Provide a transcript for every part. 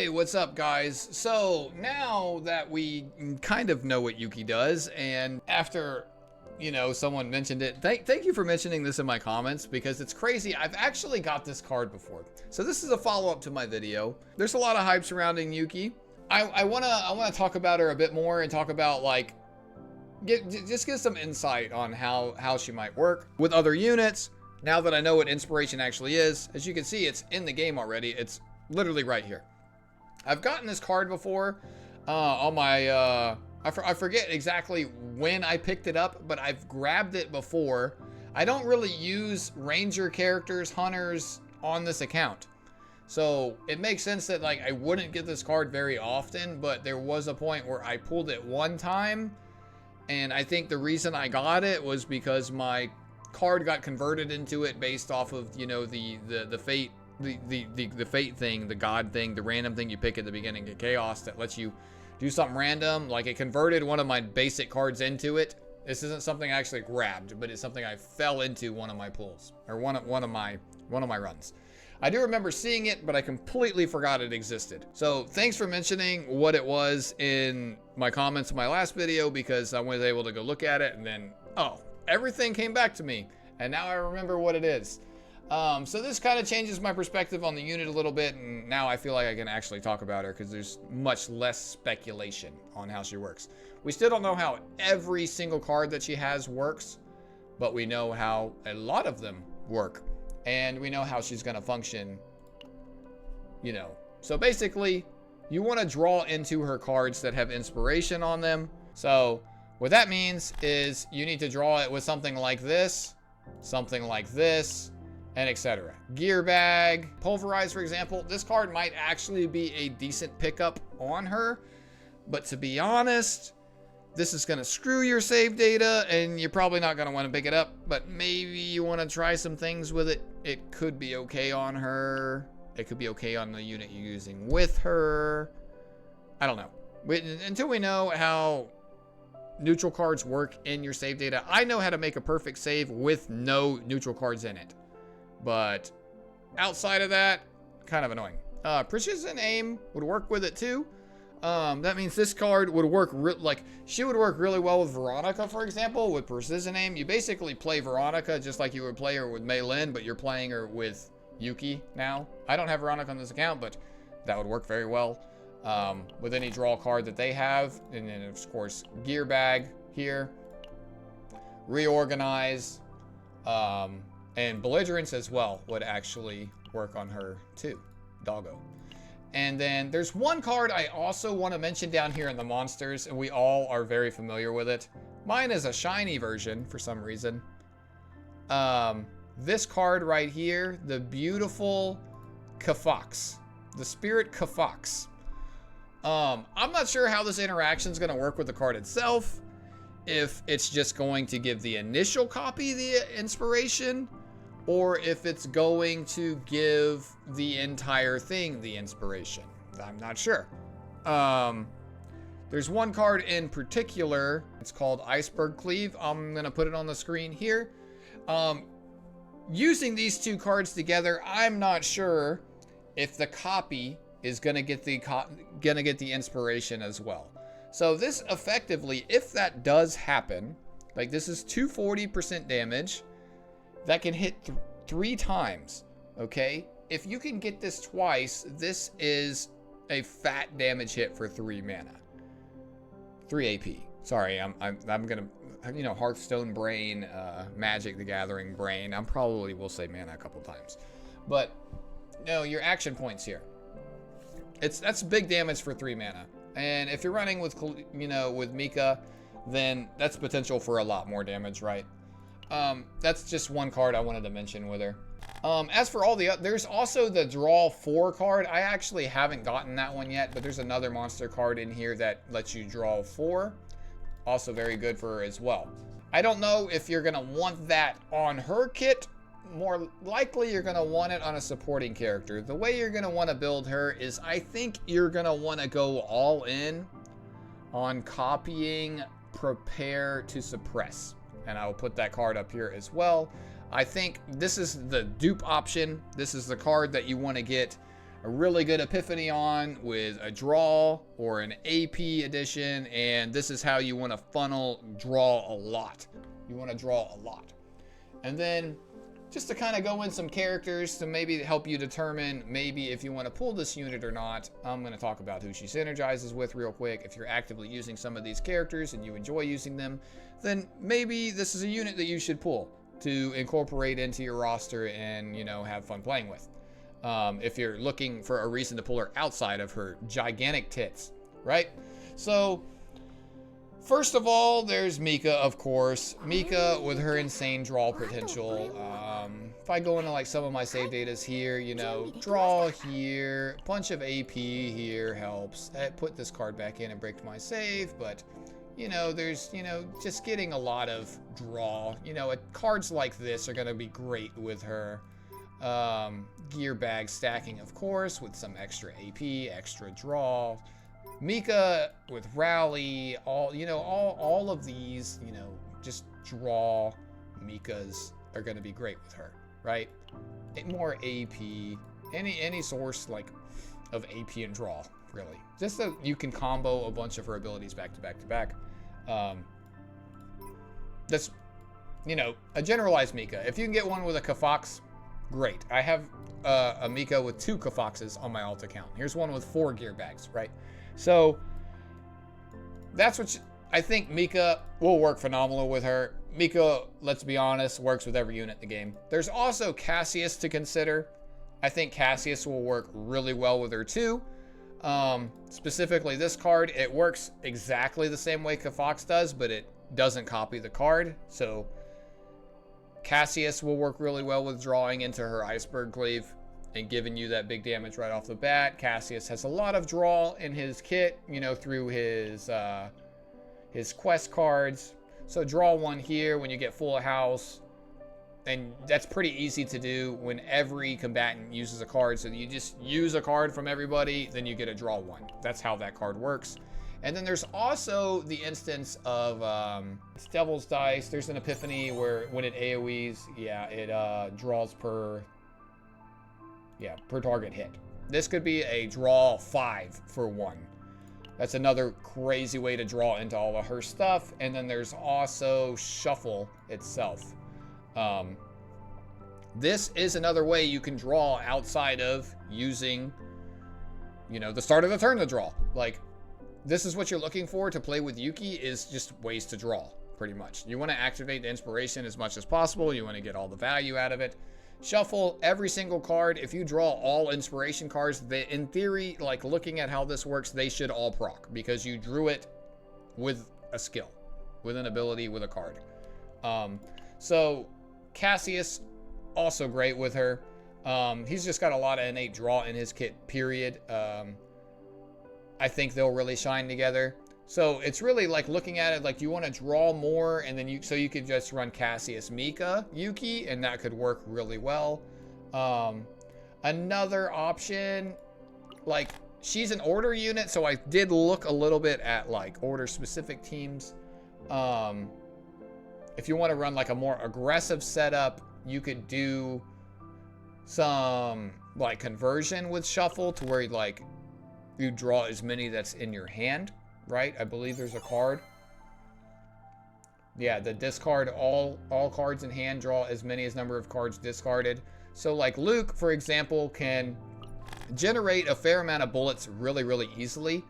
Hey, what's up, guys? So now that we kind of know what Yuki does, and after, someone mentioned it, thank you for mentioning this in my comments, because it's crazy. I've actually got this card before. So this is a follow-up to my video. There's a lot of hype surrounding Yuki. I wanna talk about her a bit more and talk about, like, just get some insight on how she might work with other units. Now that I know what inspiration actually is, as you can see, it's in the game already. It's literally right here. I've gotten this card before on my, I forget exactly when I picked it up, but I've grabbed it before. I don't really use ranger characters, hunters on this account. So it makes sense that, like, I wouldn't get this card very often, but there was a point where I pulled it one time, and I think the reason I got it was because my card got converted into it based off of, the fate. The fate thing, the god thing, the random thing you pick at the beginning of chaos that lets you do something random. Like, it converted one of my basic cards into it. This isn't something I actually grabbed, but it's something I fell into one of my pulls, or one of my runs. I do remember seeing it, but I completely forgot it existed. So thanks for mentioning what it was in my comments in my last video, because I was able to go look at it, and then, oh, everything came back to me, and now I remember what it is. So this kind of changes my perspective on the unit a little bit, and now I feel like I can actually talk about her because there's much less speculation on how she works. We still don't know how every single card that she has works, but we know how a lot of them work, and we know how she's going to function, So basically, you want to draw into her cards that have inspiration on them. So what that means is you need to draw it with something like this, and etc. Gear bag, pulverize, for example. This card might actually be a decent pickup on her, but to be honest, this is going to screw your save data, and you're probably not going to want to pick it up, but maybe you want to try some things with it. It could be okay on her. It could be okay on the unit you're using with her. I don't know. Until we know how neutral cards work in your save data. I know how to make a perfect save with no neutral cards in it. But outside of that, kind of annoying. Precision aim would work with it too. That means this card would work, she would work really well with Veronica, for example, with precision aim. You basically play Veronica just like you would play her with Mei Lin, but you're playing her with Yuki now. I don't have Veronica on this account, but that would work very well with any draw card that they have. And then, of course, gear bag here. Reorganize. And belligerence as well would actually work on her too. Doggo. And then there's one card I also want to mention down here in the monsters, and we all are very familiar with it. Mine is a shiny version for some reason. This card right here, the beautiful Kafox. The Spirit Kafox. I'm not sure how this interaction is going to work with the card itself. If it's just going to give the initial copy the inspiration, or if it's going to give the entire thing the inspiration. I'm not sure. There's one card in particular. It's called Iceberg Cleave. I'm going to put it on the screen here. Using these two cards together, I'm not sure if the copy is going to get the inspiration as well. So this effectively, if that does happen, like this is 240% damage, that can hit 3 times, okay? If you can get this twice, this is a fat damage hit for 3 mana. 3 AP. Sorry, I'm gonna, Hearthstone brain, Magic the Gathering brain. I'm probably will say mana a couple times. But, no, your action points here. That's big damage for 3 mana. And if you're running with, with Mika, then that's potential for a lot more damage, right? That's just one card I wanted to mention with her. As for all the there's also the Draw 4 card. I actually haven't gotten that one yet, but there's another monster card in here that lets you draw 4. Also very good for her as well. I don't know if you're going to want that on her kit. More likely you're going to want it on a supporting character. The way you're going to want to build her is I think you're going to want to go all in on copying Prepare to Suppress. And I will put that card up here as well. I think this is the dupe option. This is the card that you want to get a really good epiphany on with a draw or an AP edition, and this is how you want to funnel draw a lot. You want to draw a lot. And then just to kind of go in some characters to maybe help you determine maybe if you want to pull this unit or not. I'm going to talk about who she synergizes with real quick. If you're actively using some of these characters and you enjoy using them, then maybe this is a unit that you should pull to incorporate into your roster and, you know, have fun playing with. If you're looking for a reason to pull her outside of her gigantic tits, right? So, first of all, there's Mika, of course. Mika with her insane draw potential. If I go into like some of my save datas here, you know, draw here, bunch of AP here helps. Put this card back in and break my save, but you know, there's, you know, just getting a lot of draw. You know, cards like this are going to be great with her. Gear bag stacking, of course, with some extra AP, extra draw. Mika with rally, all of these, you know, just draw Mikas are going to be great with her, right? More AP, any source like of AP and draw, really. Just so you can combo a bunch of her abilities back to back to back. That's, you know, a generalized Mika. If you can get one with a Kafox, great. I have a Mika with 2 Kafoxes on my alt account. Here's one with 4 gear bags, right? So that's what I think Mika will work phenomenal with her. Mika, let's be honest, works with every unit in the game. There's also Cassius to consider. I think Cassius will work really well with her too. Specifically this card, it works exactly the same way Kafox does, but it doesn't copy the card. So Cassius will work really well with drawing into her Iceberg Cleave and giving you that big damage right off the bat. Cassius has a lot of draw in his kit, you know, through his quest cards. So draw one here when you get full house, and that's pretty easy to do when every combatant uses a card. So you just use a card from everybody, then you get a draw one. That's how that card works. And then there's also the instance of it's Devil's Dice. There's an epiphany where when it AoEs, yeah, it draws per target hit. This could be a draw 5 for 1. That's another crazy way to draw into all of her stuff. And then there's also Shuffle itself. This is another way you can draw outside of using, you know, the start of the turn to draw. Like, this is what you're looking for to play with Yuki, is just ways to draw, pretty much. You want to activate the inspiration as much as possible. You want to get all the value out of it. Shuffle every single card. If you draw all inspiration cards, they, in theory, like looking at how this works, they should all proc because you drew it with a skill, with an ability, with a card. So Cassius, also great with her. He's just got a lot of innate draw in his kit, period. I think they'll really shine together. So it's really like looking at it like you want to draw more, and then you could just run Cassius, Mika, Yuki, and that could work really well. Another option, like she's an order unit, so I did look a little bit at like order specific teams. If you want to run like a more aggressive setup, you could do some like conversion with Shuffle to where like you draw as many that's in your hand, right? I believe there's a card. Yeah, the discard all cards in hand, draw as many as number of cards discarded. So like Luke, for example, can generate a fair amount of bullets really, really easily.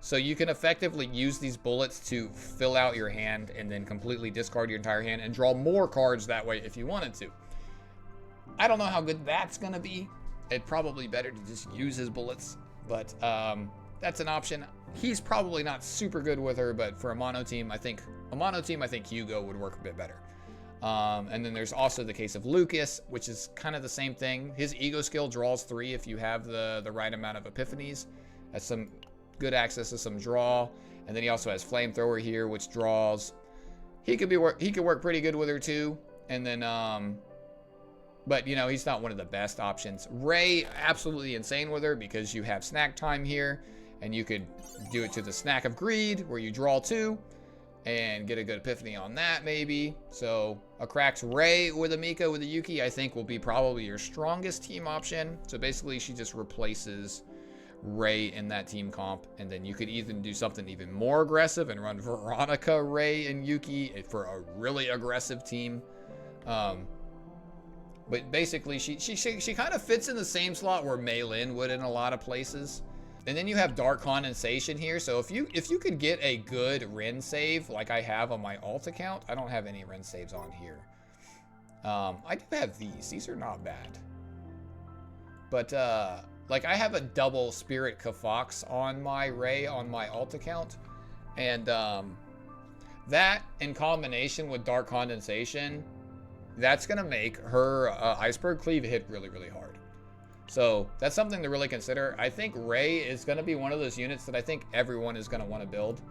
So you can effectively use these bullets to fill out your hand and then completely discard your entire hand and draw more cards that way if you wanted to. I don't know how good that's gonna be. It'd probably better to just use his bullets, but that's an option. He's probably not super good with her, but for a mono team, I think Hugo would work a bit better. And then there's also the case of Lucas, which is kind of the same thing. His ego skill draws 3 if you have the right amount of epiphanies. Has some good access to some draw, and then he also has flamethrower here, which draws. He could work pretty good with her too. And then but you know, he's not one of the best options. Ray, absolutely insane with her because you have snack time here, and you could do it to the snack of greed where you draw 2. and get a good epiphany on that maybe. So a cracked Ray with a Mika with a Yuki, I think will be probably your strongest team option. So basically she just replaces Ray in that team comp, and then you could even do something even more aggressive and run Veronica, Ray, and Yuki for a really aggressive team. But basically she kind of fits in the same slot where Mei Lin would in a lot of places. And then you have Dark Condensation here. So if you could get a good Ren save like I have on my alt account, I don't have any Ren saves on here. I do have these. These are not bad. But like I have a double Spirit Kafox on my Ray on my alt account. And that in combination with Dark Condensation, that's going to make her Iceberg Cleave hit really, really hard. So that's something to really consider. I think Ray is going to be one of those units that I think everyone is going to want to build.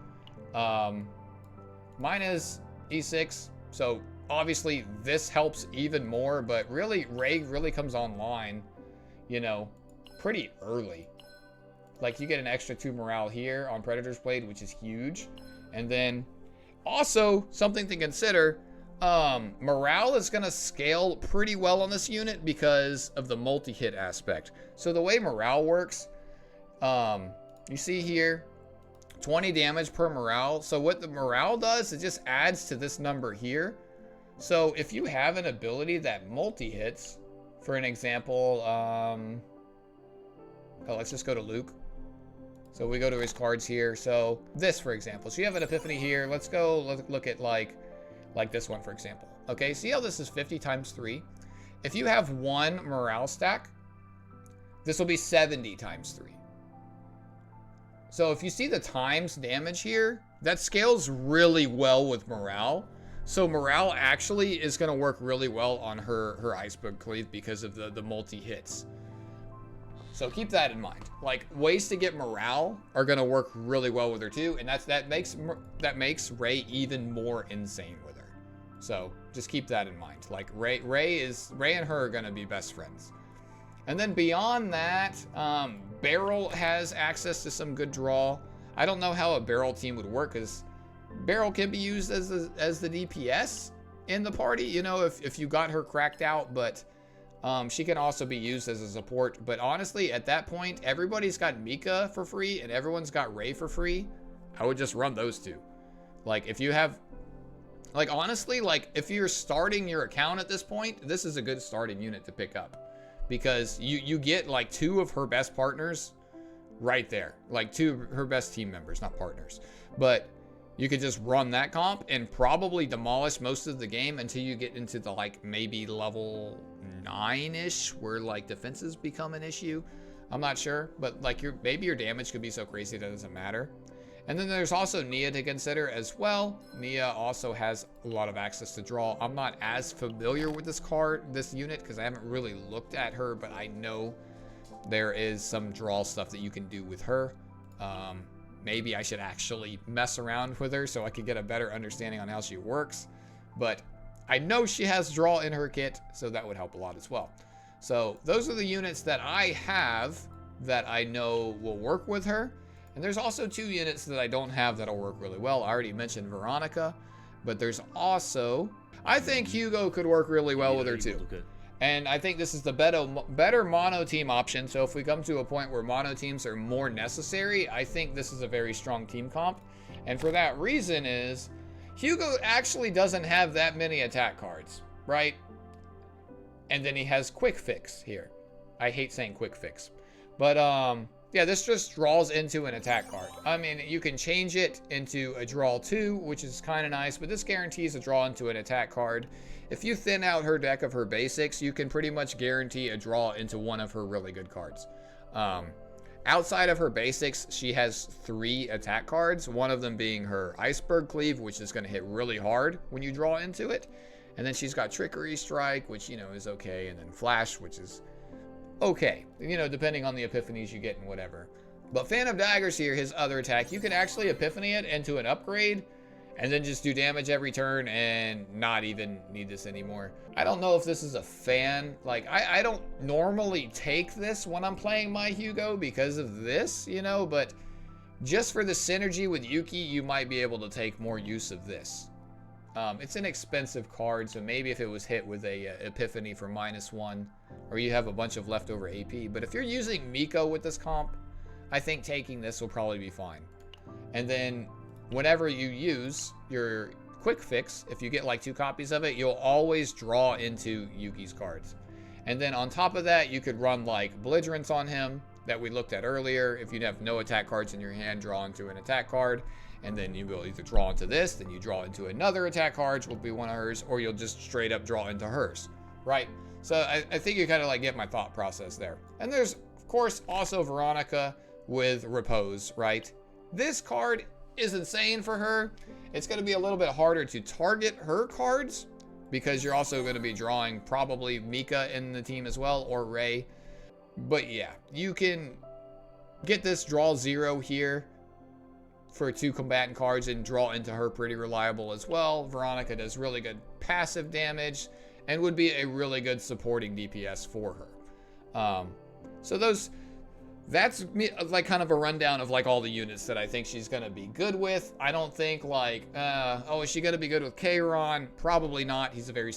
Mine is E6, so obviously this helps even more, but really Ray really comes online, you know, pretty early. Like you get an extra 2 morale here on Predator's Blade, which is huge. And then also something to consider, morale is going to scale pretty well on this unit because of the multi-hit aspect. So the way morale works, you see here, 20 damage per morale. So what the morale does, it just adds to this number here. So if you have an ability that multi-hits, for an example, let's just go to Luke. So we go to his cards here. So this, for example, so you have an epiphany here. Let's go look at like this one, for example. Okay, see how this is 50 times 3? If you have 1 morale stack, this will be 70 times 3. So if you see the times damage here, that scales really well with morale. So morale actually is going to work really well on her Iceberg Cleave because of the multi-hits. So keep that in mind. Like, ways to get morale are going to work really well with her too, and that makes Ray even more insane with her. So just keep that in mind. Like Ray and her are going to be best friends. And then beyond that, Barrel has access to some good draw. I don't know how a Barrel team would work, because Barrel can be used as the DPS in the party, you know, if you got her cracked out, but she can also be used as a support. But honestly, at that point, everybody's got Mika for free and everyone's got Ray for free. I would just run those two. Like, if you have, like, honestly, like, if you're starting your account at this point, this is a good starting unit to pick up, because you get like 2 of her best partners right there, like 2 of her best team members, not partners. But you could just run that comp and probably demolish most of the game until you get into the, like, maybe level 9-ish, where like defenses become an issue. I'm not sure, but like maybe your damage could be so crazy that it doesn't matter. And then there's also Nia to consider as well. Nia also has a lot of access to draw. I'm not as familiar with this unit, because I haven't really looked at her, but I know there is some draw stuff that you can do with her. Maybe I should actually mess around with her so I could get a better understanding on how she works. But I know she has draw in her kit, so that would help a lot as well. So those are the units that I have that I know will work with her. And there's also 2 units that I don't have that'll work really well. I already mentioned Veronica, but there's also, I think Hugo could work really well with her too. And I think this is the better mono team option. So if we come to a point where mono teams are more necessary, I think this is a very strong team comp. And for that reason is, Hugo actually doesn't have that many attack cards, right? And then he has Quick Fix here. I hate saying Quick Fix. But yeah, this just draws into an attack card. I mean, you can change it into a draw 2, which is kind of nice, but this guarantees a draw into an attack card. If you thin out her deck of her basics, you can pretty much guarantee a draw into one of her really good cards. Outside of her basics, she has 3 attack cards, one of them being her Iceberg Cleave, which is going to hit really hard when you draw into it. And then she's got Trickery Strike, which, you know, is okay, and then Flash, which is okay, you know, depending on the epiphanies you get and whatever. But Phantom Daggers here, his other attack, you can actually epiphany it into an upgrade and then just do damage every turn and not even need this anymore. I don't know if this is a fan. Like, I don't normally take this when I'm playing my Hugo because of this, you know, but just for the synergy with Yuki, you might be able to take more use of this. It's an expensive card, so maybe if it was hit with a Epiphany for -1, or you have a bunch of leftover AP. But if you're using Miko with this comp, I think taking this will probably be fine. And then whenever you use your quick fix, if you get like 2 copies of it, you'll always draw into Yuki's cards. And then on top of that, you could run like Belligerence on him that we looked at earlier. If you have no attack cards in your hand, draw into an attack card. And then you will either draw into this, then you draw into another attack card, which will be one of hers, or you'll just straight up draw into hers, right? So I think you kind of like get my thought process there. And there's, of course, also Veronica with Repose, right? This card is insane for her. It's going to be a little bit harder to target her cards because you're also going to be drawing probably Mika in the team as well, or Ray. But yeah, you can get this draw 0 here for 2 combatant cards and draw into her pretty reliable as well. Veronica does really good passive damage and would be a really good supporting DPS for her. So that's like kind of a rundown of like all the units that I think she's gonna be good with. I don't think like, oh, is she gonna be good with Kayron? Probably not. He's a very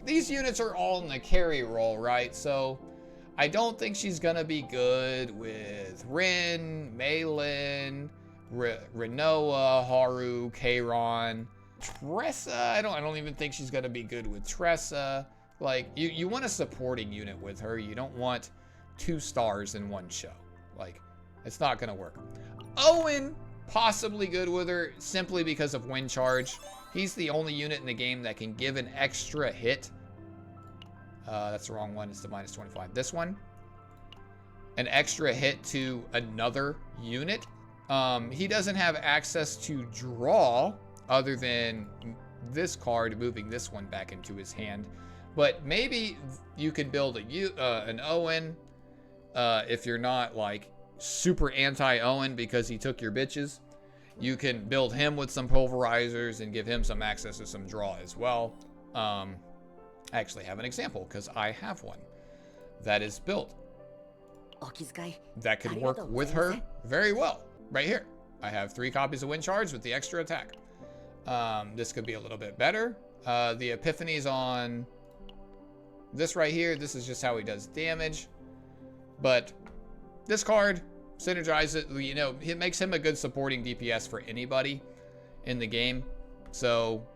these units are all in the carry role, right? So I don't think she's gonna be good with Rin, Maylin, Renoa, Haru, Kayron, Tressa. I don't even think she's gonna be good with Tressa. Like you want a supporting unit with her. You don't want 2 stars in one show. Like, it's not gonna work. Owen, possibly good with her simply because of wind charge. He's the only unit in the game that can give an extra hit. That's the wrong one. It's the -25. This one, an extra hit to another unit. He doesn't have access to draw other than this card, moving this one back into his hand. But maybe you could build an Owen if you're not like super anti-Owen because he took your bitches. You can build him with some pulverizers and give him some access to some draw as well. I actually have an example because I have one that is built that could work with her very well. Right here, I have 3 copies of Wind Charge with the extra attack. This could be a little bit better. The Epiphany's on this right here. This is just how he does damage. But this card synergizes, you know, it makes him a good supporting DPS for anybody in the game. So,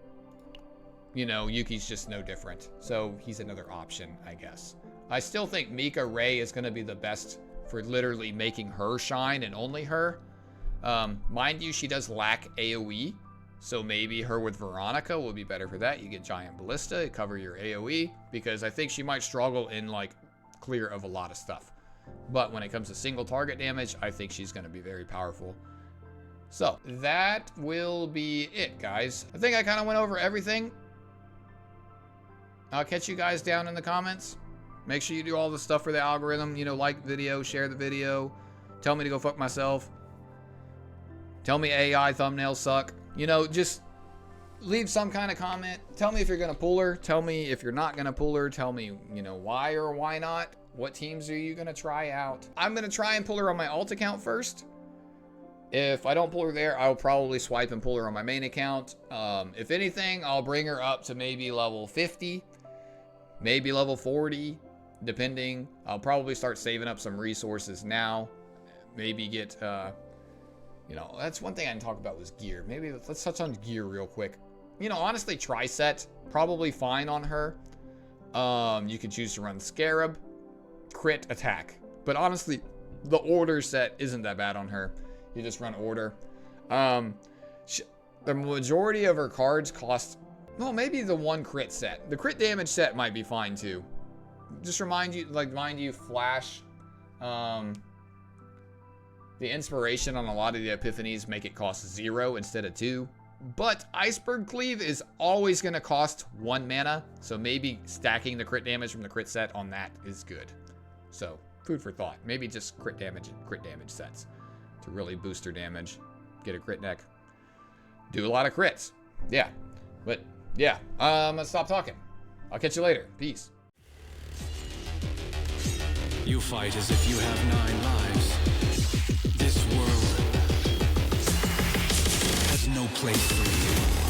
you know, Yuki's just no different. So he's another option, I guess. I still think Mika Ray is going to be the best for literally making her shine and only her. Mind you, she does lack AoE. So maybe her with Veronica will be better for that. You get Giant Ballista, cover your AoE, because I think she might struggle in like clear of a lot of stuff. But when it comes to single target damage, I think she's going to be very powerful. So that will be it, guys. I think I kind of went over everything. I'll catch you guys down in the comments. Make sure you do all the stuff for the algorithm. You know, like the video, share the video, tell me to go fuck myself. Tell me AI thumbnails suck. You know, just leave some kind of comment. Tell me if you're going to pull her. Tell me if you're not going to pull her. Tell me, you know, why or why not. What teams are you going to try out? I'm going to try and pull her on my alt account first. If I don't pull her there, I'll probably swipe and pull her on my main account. If anything, I'll bring her up to maybe level 50, maybe level 40, depending. I'll probably start saving up some resources now. Maybe get, you know, that's one thing I didn't talk about was gear. Maybe let's touch on gear real quick. You know, honestly, tri-set, probably fine on her. You can choose to run Scarab, crit, attack. But honestly, the order set isn't that bad on her. You just run order. The majority of her cards cost, well, maybe the 1 crit set. The crit damage set might be fine too. Just mind you, Flash, the inspiration on a lot of the Epiphanies make it cost 0 instead of 2. But Iceberg Cleave is always going to cost 1 mana. So maybe stacking the crit damage from the crit set on that is good. So food for thought. Maybe just crit damage sets to really boost her damage. Get a crit deck. Do a lot of crits. Yeah. But yeah, I'm going to stop talking. I'll catch you later. Peace. You fight as if you have 9 lives. This world no place for you.